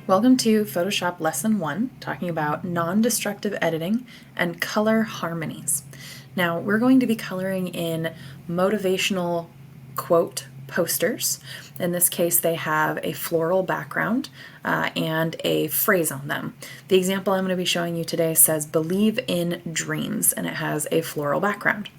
Welcome to Photoshop Lesson 1, talking about non-destructive editing and color harmonies. Now, we're going to be coloring in motivational quote posters. In this case, they have a floral background and a phrase on them. The example I'm going to be showing you today says, "Believe in dreams," and it has a floral background.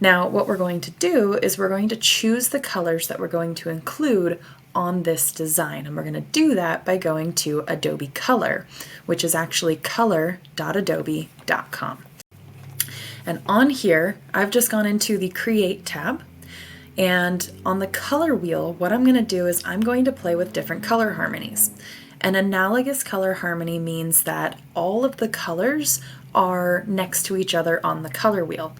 Now, what we're going to do is we're going to choose the colors that we're going to include on this design, and we're going to do that by going to Adobe Color, which is actually color.adobe.com. And on here, I've just gone into the Create tab, and on the color wheel, what I'm going to do is I'm going to play with different color harmonies. An analogous color harmony means that all of the colors are next to each other on the color wheel.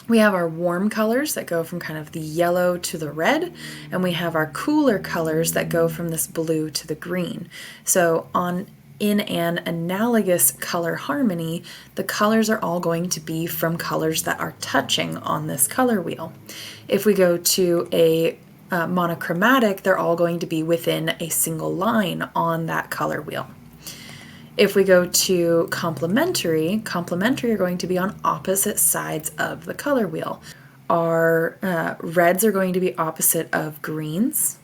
We have our warm colors that go from kind of the yellow to the red, and we have our cooler colors that go from this blue to the green. So in an analogous color harmony, the colors are all going to be from colors that are touching on this color wheel. If we go to a monochromatic, they're all going to be within a single line on that color wheel. If we go to complementary are going to be on opposite sides of the color wheel. Our reds are going to be opposite of greens.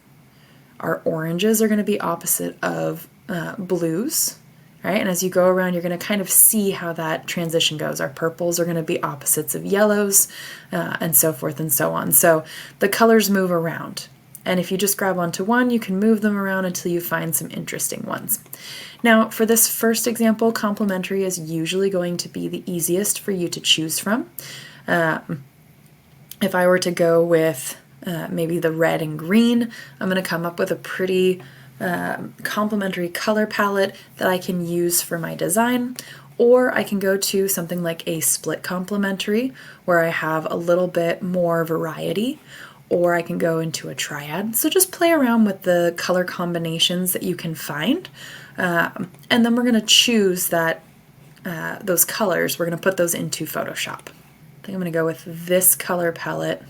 Our oranges are going to be opposite of blues, right? And as you go around, you're going to kind of see how that transition goes. Our purples are going to be opposites of yellows, and so forth and so on. So the colors move around. And if you just grab onto one, you can move them around until you find some interesting ones. Now, for this first example, complementary is usually going to be the easiest for you to choose from. If I were to go with maybe the red and green, I'm going to come up with a pretty complementary color palette that I can use for my design. Or I can go to something like a split complementary, where I have a little bit more variety. Or I can go into a triad. So just play around with the color combinations that you can find. And then we're going to choose that those colors. We're going to put those into Photoshop. I think I'm going to go with this color palette.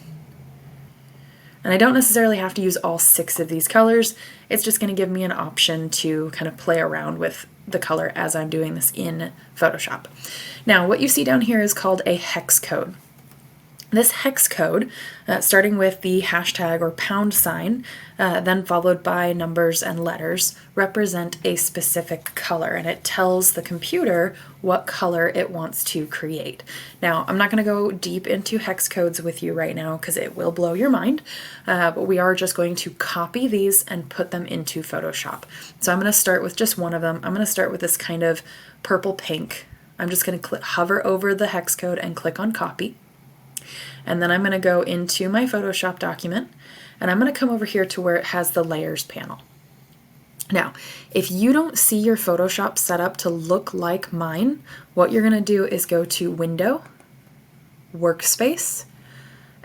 And I don't necessarily have to use all 6 of these colors. It's just going to give me an option to kind of play around with the color as I'm doing this in Photoshop. Now, what you see down here is called a hex code. This hex code, starting with the hashtag or pound sign, then followed by numbers and letters, represent a specific color, and it tells the computer what color it wants to create. Now, I'm not going to go deep into hex codes with you right now because it will blow your mind, but we are just going to copy these and put them into Photoshop. So I'm going to start with just one of them. I'm going to start with this kind of purple pink. I'm just going to hover over the hex code and click on copy. And then I'm going to go into my Photoshop document, and I'm going to come over here to where it has the layers panel. Now, if you don't see your Photoshop set up to look like mine, what you're going to do is go to Window, Workspace,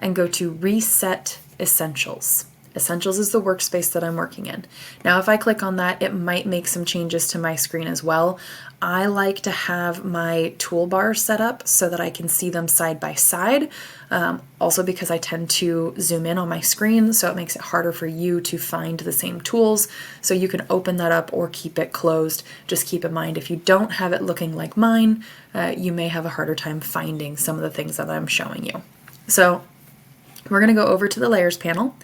and go to Reset Essentials. Essentials is the workspace that I'm working in. Now, if I click on that, it might make some changes to my screen as well. I like to have my toolbars set up so that I can see them side by side. Also because I tend to zoom in on my screen, so it makes it harder for you to find the same tools. So you can open that up or keep it closed. Just keep in mind, if you don't have it looking like mine, you may have a harder time finding some of the things that I'm showing you. So we're going to go over to the layers panel.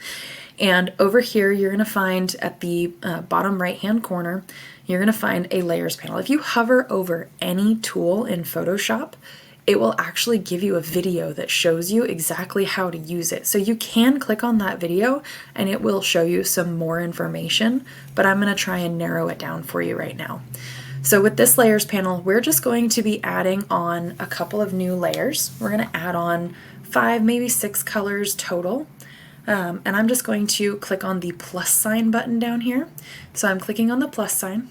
And over here, you're going to find at the bottom right-hand corner, you're going to find a layers panel. If you hover over any tool in Photoshop, it will actually give you a video that shows you exactly how to use it. So you can click on that video and it will show you some more information, but I'm going to try and narrow it down for you right now. So with this layers panel, we're just going to be adding on a couple of new layers. We're going to add on 5, maybe 6 colors total. And I'm just going to click on the plus sign button down here. So I'm clicking on the plus sign,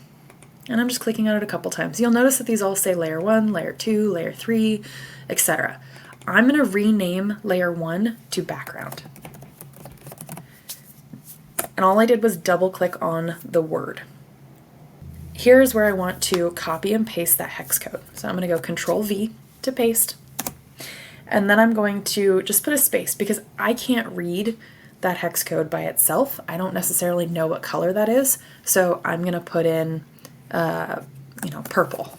and I'm just clicking on it a couple times. You'll notice that these all say layer 1, layer 2, layer 3, etc. I'm going to rename layer 1 to background. And all I did was double click on the word. Here's where I want to copy and paste that hex code. So I'm going to go Control V to paste. And then I'm going to just put a space because I can't read that hex code by itself. I don't necessarily know what color that is, so I'm going to put in, purple.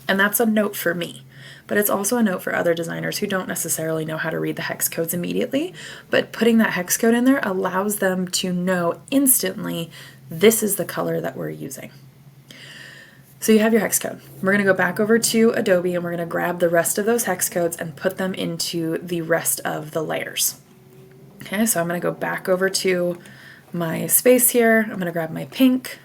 And that's a note for me. But it's also a note for other designers who don't necessarily know how to read the hex codes immediately. But putting that hex code in there allows them to know instantly this is the color that we're using. So you have your hex code. We're going to go back over to Adobe and we're going to grab the rest of those hex codes and put them into the rest of the layers. Okay, so I'm going to go back over to my space here. I'm going to grab my pink.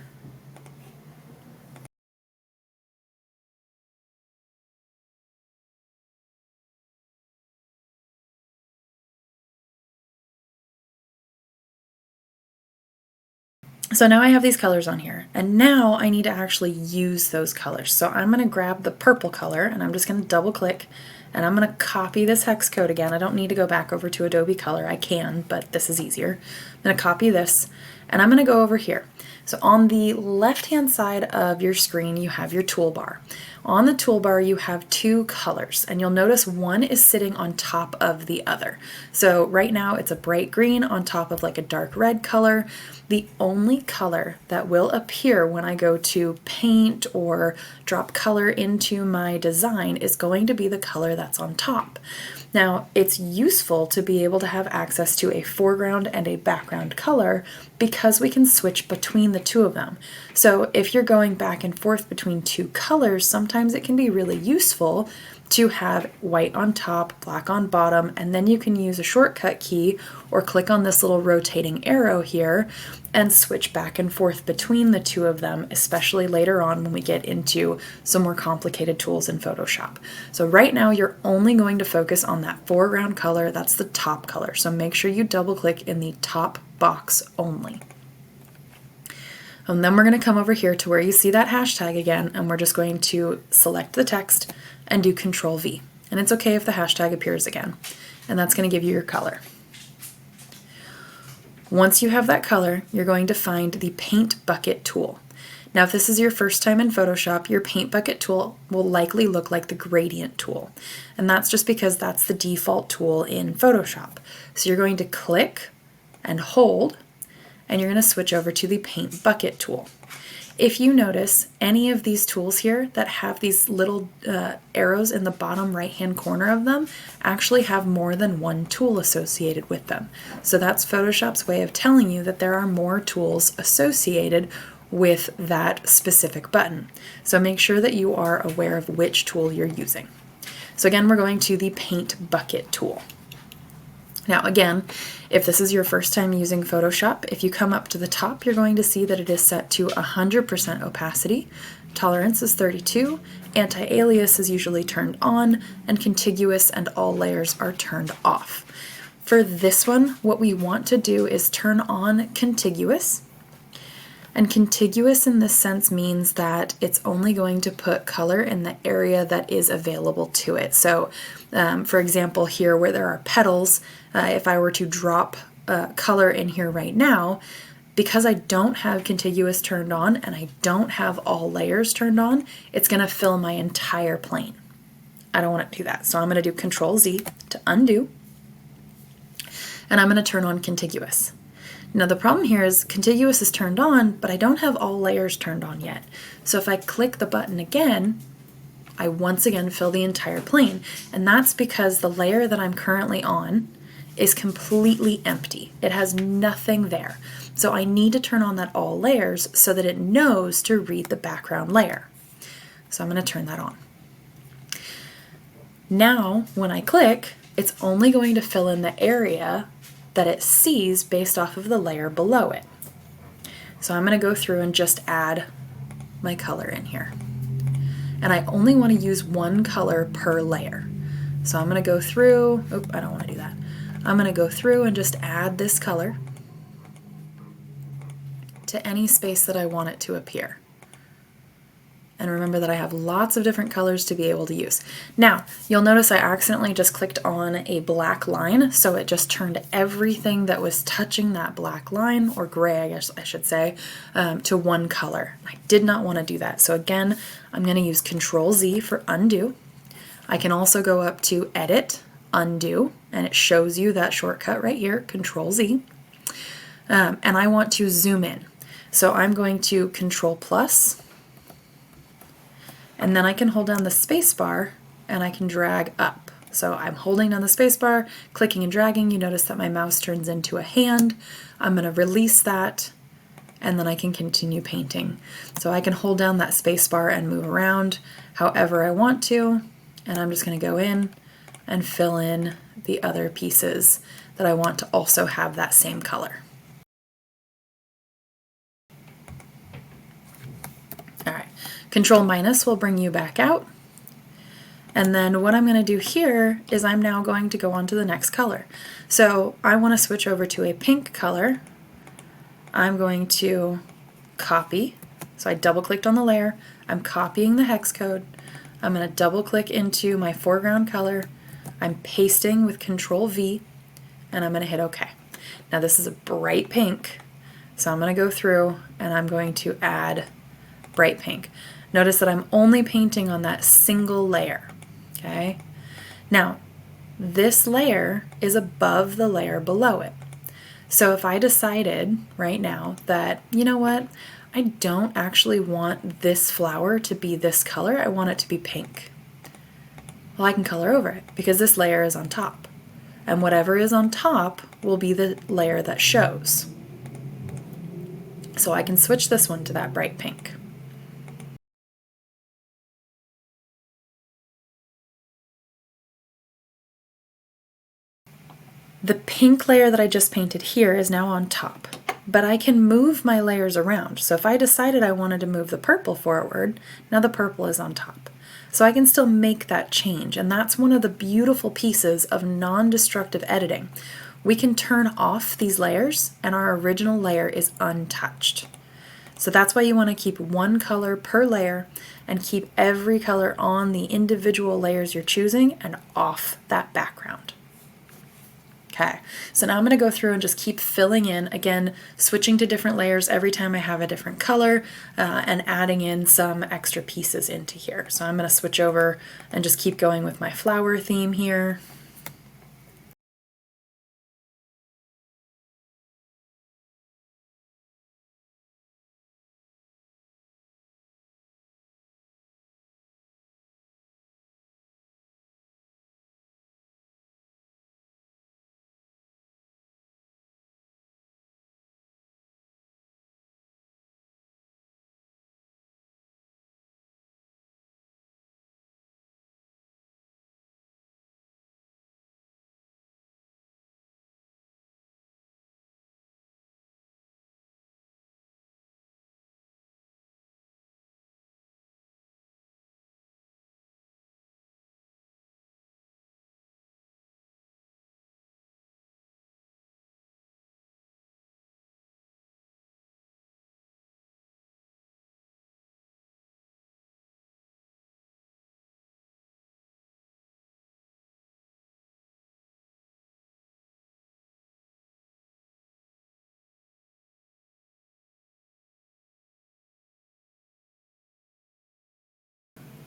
So now I have these colors on here, and now I need to actually use those colors. So I'm going to grab the purple color, and I'm just going to double click, and I'm going to copy this hex code again. I don't need to go back over to Adobe Color. I can, but this is easier. I'm going to copy this, and I'm going to go over here. So on the left-hand side of your screen, you have your toolbar. On the toolbar, you have two colors, and you'll notice one is sitting on top of the other. So right now, it's a bright green on top of like a dark red color. The only color that will appear when I go to paint or drop color into my design is going to be the color that's on top. Now, it's useful to be able to have access to a foreground and a background color because we can switch between the two of them. So if you're going back and forth between two colors, sometimes it can be really useful to have white on top, black on bottom, and then you can use a shortcut key or click on this little rotating arrow here and switch back and forth between the two of them, especially later on when we get into some more complicated tools in Photoshop. So right now you're only going to focus on that foreground color, that's the top color. So make sure you double click in the top box only. And then we're going to come over here to where you see that hashtag again, and we're just going to select the text and do Control V. And it's okay if the hashtag appears again. And that's going to give you your color. Once you have that color, you're going to find the Paint Bucket tool. Now, if this is your first time in Photoshop, your Paint Bucket tool will likely look like the Gradient tool. And that's just because that's the default tool in Photoshop. So you're going to click and hold, and you're going to switch over to the Paint Bucket tool. If you notice any of these tools here that have these little arrows in the bottom right-hand corner of them actually have more than one tool associated with them. So that's Photoshop's way of telling you that there are more tools associated with that specific button. So make sure that you are aware of which tool you're using. So again, we're going to the Paint Bucket tool. Now again, if this is your first time using Photoshop, if you come up to the top, you're going to see that it is set to 100% opacity, tolerance is 32, anti-alias is usually turned on, and contiguous and all layers are turned off. For this one, what we want to do is turn on contiguous. And contiguous in this sense means that it's only going to put color in the area that is available to it. So for example, here where there are petals, if I were to drop color in here right now, because I don't have contiguous turned on and I don't have all layers turned on, it's going to fill my entire plane. I don't want to do that. So I'm going to do Control Z to undo, and I'm going to turn on contiguous. Now the problem here is contiguous is turned on, but I don't have all layers turned on yet. So if I click the button again, I once again fill the entire plane. And that's because the layer that I'm currently on is completely empty. It has nothing there. So I need to turn on that all layers so that it knows to read the background layer. So I'm going to turn that on. Now when I click, it's only going to fill in the area that it sees based off of the layer below it. So I'm going to go through and just add my color in here. And I only want to use one color per layer. So I'm going to go through, I don't want to do that. I'm going to go through and just add this color to any space that I want it to appear. And remember that I have lots of different colors to be able to use. Now, you'll notice I accidentally just clicked on a black line, so it just turned everything that was touching that black line, or gray I guess I should say, to one color. I did not want to do that. So again, I'm going to use Control Z for undo. I can also go up to Edit, undo, and it shows you that shortcut right here, Control Z. And I want to zoom in. So I'm going to Control plus, and then I can hold down the space bar and I can drag up. So I'm holding down the space bar, clicking and dragging. You notice that my mouse turns into a hand. I'm going to release that, and then I can continue painting. So I can hold down that space bar and move around however I want to, and I'm just going to go in and fill in the other pieces that I want to also have that same color. All right, Control minus will bring you back out. And then what I'm going to do here is I'm now going to go on to the next color. So I want to switch over to a pink color. I'm going to copy. So I double clicked on the layer. I'm copying the hex code. I'm going to double click into my foreground color. I'm pasting with Control V, and I'm going to hit OK. Now this is a bright pink, so I'm going to go through and I'm going to add bright pink. Notice that I'm only painting on that single layer. Okay. Now, this layer is above the layer below it. So if I decided right now that, you know what, I don't actually want this flower to be this color, I want it to be pink. Well, I can color over it because this layer is on top. And whatever is on top will be the layer that shows. So I can switch this one to that bright pink. The pink layer that I just painted here is now on top, but I can move my layers around. So if I decided I wanted to move the purple forward, now the purple is on top. So I can still make that change, and that's one of the beautiful pieces of non-destructive editing. We can turn off these layers and our original layer is untouched. So that's why you want to keep one color per layer and keep every color on the individual layers you're choosing and off that background. Okay, so now I'm going to go through and just keep filling in, again, switching to different layers every time I have a different color and adding in some extra pieces into here. So I'm going to switch over and just keep going with my flower theme here.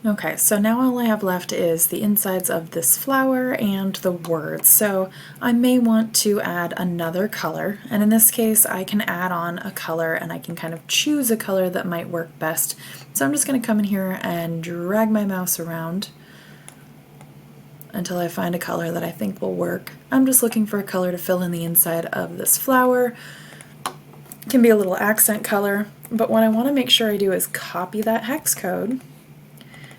Okay, so now all I have left is the insides of this flower and the words. So I may want to add another color, and in this case I can add on a color and I can kind of choose a color that might work best. So I'm just going to come in here and drag my mouse around until I find a color that I think will work. I'm just looking for a color to fill in the inside of this flower. It can be a little accent color, but what I want to make sure I do is copy that hex code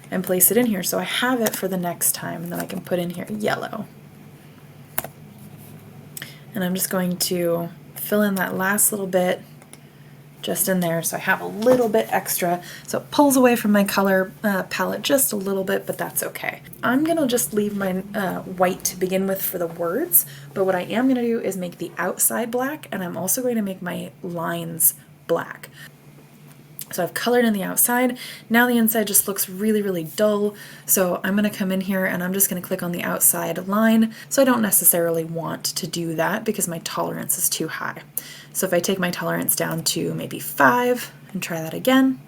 and place it in here so I have it for the next time, and then I can put in here yellow. And I'm just going to fill in that last little bit just in there so I have a little bit extra. So it pulls away from my color palette just a little bit, but that's okay. I'm going to just leave my white to begin with for the words, but what I am going to do is make the outside black, and I'm also going to make my lines black. So I've colored in the outside. Now the inside just looks really, really dull. So I'm going to come in here and I'm just going to click on the outside line. So I don't necessarily want to do that because my tolerance is too high. So if I take my tolerance down to maybe 5 and try that again,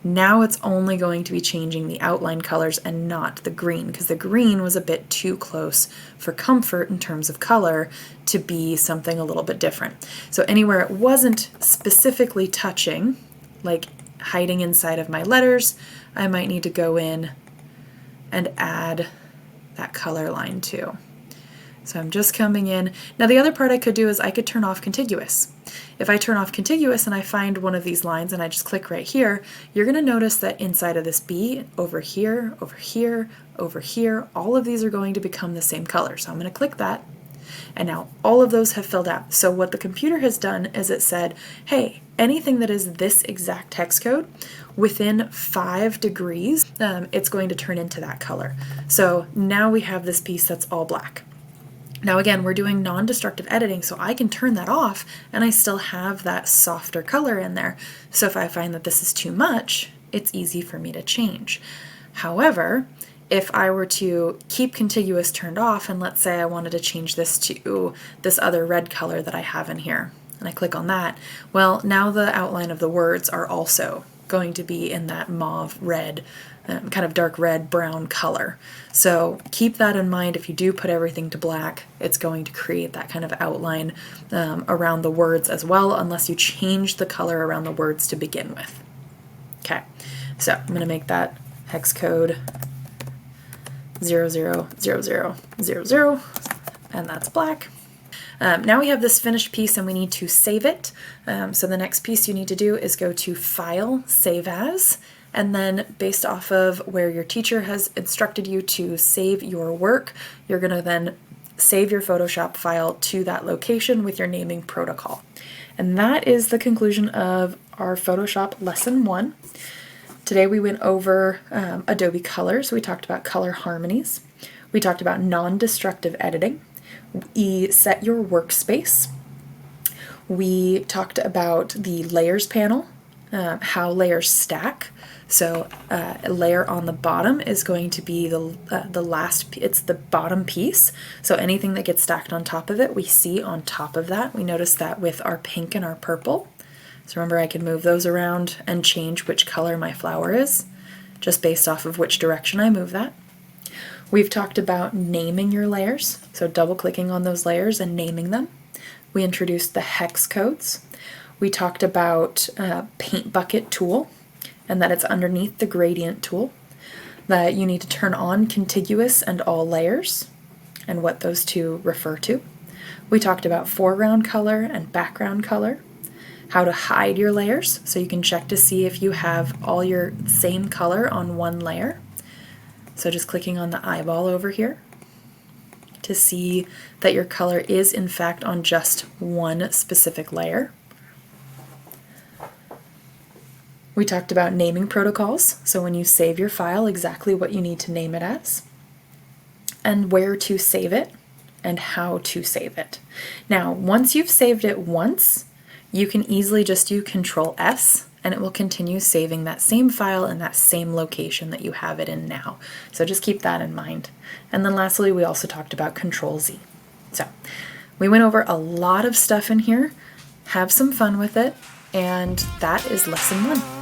Now it's only going to be changing the outline colors and not the green, because the green was a bit too close for comfort in terms of color to be something a little bit different. So anywhere it wasn't specifically touching, like hiding inside of my letters, I might need to go in and add that color line too. So I'm just coming in. Now the other part I could do is I could turn off Contiguous. If I turn off Contiguous and I find one of these lines and I just click right here, you're going to notice that inside of this B, over here, over here, over here, all of these are going to become the same color. So I'm going to click that. And now all of those have filled out. So what the computer has done is it said, hey, anything that is this exact hex code, within 5 degrees, it's going to turn into that color. So now we have this piece that's all black. Now again, we're doing non-destructive editing, so I can turn that off and I still have that softer color in there. So if I find that this is too much, it's easy for me to change. However, if I were to keep Contiguous turned off, and let's say I wanted to change this to this other red color that I have in here, and I click on that, well, now the outline of the words are also going to be in that mauve red, kind of dark red brown color. So keep that in mind. If you do put everything to black, it's going to create that kind of outline around the words as well, unless you change the color around the words to begin with. Okay, so I'm going to make that hex code 000000, and that's black. Now we have this finished piece and we need to save it. So the next piece you need to do is go to File, Save As, and then based off of where your teacher has instructed you to save your work, you're going to then save your Photoshop file to that location with your naming protocol. And that is the conclusion of our Photoshop Lesson 1. Today we went over Adobe Color, so we talked about color harmonies. We talked about non-destructive editing. We set your workspace. We talked about the layers panel, how layers stack. So a layer on the bottom is going to be the last, it's the bottom piece. So anything that gets stacked on top of it, we see on top of that. We notice that with our pink and our purple. So remember, I can move those around and change which color my flower is, just based off of which direction I move that. We've talked about naming your layers, so double-clicking on those layers and naming them. We introduced the hex codes. We talked about Paint Bucket tool, and that it's underneath the Gradient tool, that you need to turn on Contiguous and all layers, and what those two refer to. We talked about foreground color and background color, how to hide your layers, so you can check to see if you have all your same color on one layer. So just clicking on the eyeball over here to see that your color is in fact on just one specific layer. We talked about naming protocols, so when you save your file, exactly what you need to name it as, and where to save it, and how to save it. Now, once you've saved it once, you can easily just do Control-S, and it will continue saving that same file in that same location that you have it in now. So just keep that in mind. And then lastly, we also talked about Control-Z. So we went over a lot of stuff in here. Have some fun with it, and that is Lesson 1.